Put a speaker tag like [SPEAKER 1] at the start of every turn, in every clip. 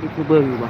[SPEAKER 1] นี่คือเบิ่งอยู่บ่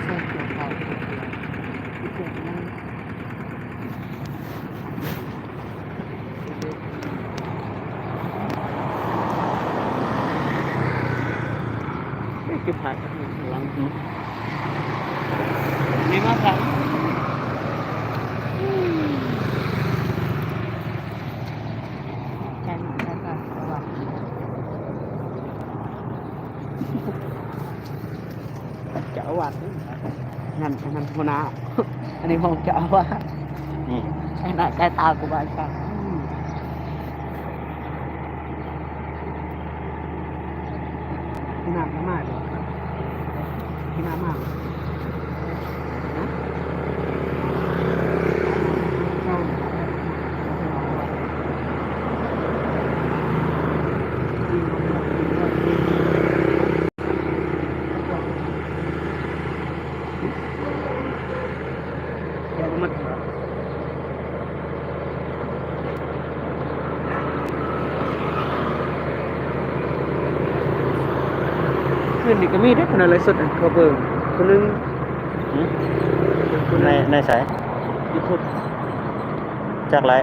[SPEAKER 1] ใส่เกี่ยวข้าวที่เกี่ยวนั่งไม่เก็บผักหลังนี่มาครับแค่นั้นแค่นั้นระวังเจ้าอาวาสนั่นหัวหน้าอันนี้ห้องเจ้าอาวาสใช่หน้าใช่ตากูบ้านกันพี่น้ำมากเลยพี่น้ำมากนะเดี๋ยวมันขึ้นนี่ก็มีได้คนอะไรสดเขาเบิ่งคนนึงคน
[SPEAKER 2] ในสาย
[SPEAKER 1] ยูทูบ
[SPEAKER 2] จากไร
[SPEAKER 1] ย